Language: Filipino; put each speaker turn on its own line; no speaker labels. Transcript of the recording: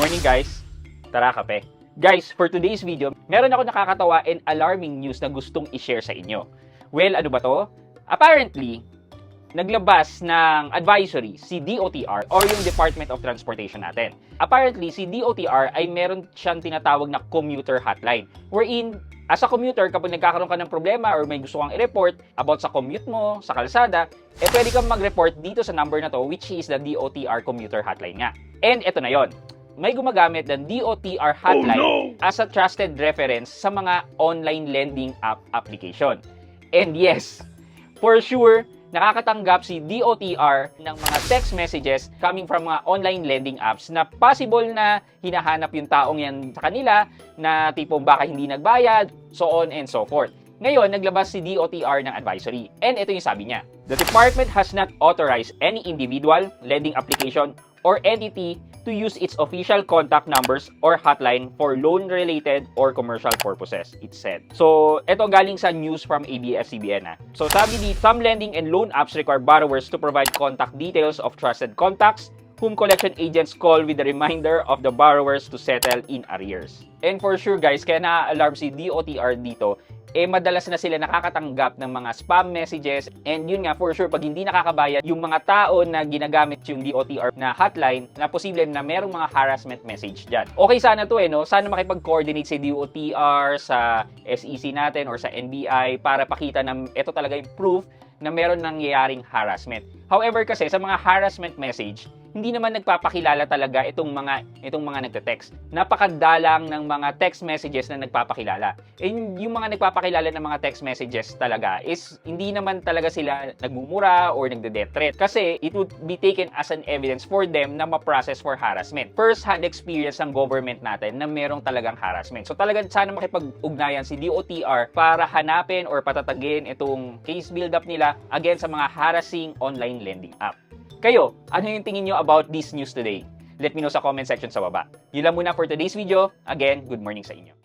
morning guys! Tara kape! Guys, for today's video, meron ako nakakatawa and alarming news na gustong i-share sa inyo. Well, ano ba to? Apparently, naglabas ng advisory si DOTR or yung Department of Transportation natin. Apparently, si DOTR ay meron siyang tinatawag na commuter hotline wherein as a commuter, kapag nagkakaroon ka ng problema or may gusto kang i-report about sa commute mo, sa kalsada, pwede kang mag-report dito sa number na to, which is the DOTR commuter hotline nga. And eto na yon. May gumagamit ng DOTR hotline as a trusted reference sa mga online lending app application. And yes, for sure, nakakatanggap si DOTR ng mga text messages coming from mga online lending apps na possible na hinahanap yung taong yan sa kanila na tipong baka hindi nagbayad, so on and so forth. Ngayon, naglabas si DOTR ng advisory. And ito yung sabi niya. The department has not authorized any individual, lending application, or entity to use its official contact numbers or hotline for loan-related or commercial purposes, it said. So, ito galing sa news from ABS-CBN. So, sabi dito, some lending and loan apps require borrowers to provide contact details of trusted contacts whom collection agents call with the reminder of the borrowers to settle in arrears. And for sure guys, kaya na-alarm si DOTR dito, madalas na sila nakakatanggap ng mga spam messages and yun nga for sure pag hindi nakakabayad yung mga tao na ginagamit yung DOTR na hotline na posible na merong mga harassment message dyan. Okay sana to no? Sana makipag-coordinate si DOTR sa SEC natin or sa NBI para pakita na ito talaga yung proof na meron nangyayaring harassment. However kasi sa mga harassment message, hindi naman nagpapakilala talaga itong mga nagte-text. Napakadalang ng mga text messages na nagpapakilala. And yung mga nagpapakilala ng mga text messages talaga is hindi naman talaga sila nagmumura or nagde-death threat kasi it would be taken as an evidence for them na ma-process for harassment. First-hand experience ng government natin na merong talagang harassment. So talagang sana makipag-ugnayan si DOTR para hanapin or patatagin itong case build-up nila against sa mga harassing online lending app. Kayo, ano yung tingin nyo about this news today? Let me know sa comment section sa baba. Yun lang muna for today's video. Again, good morning sa inyo.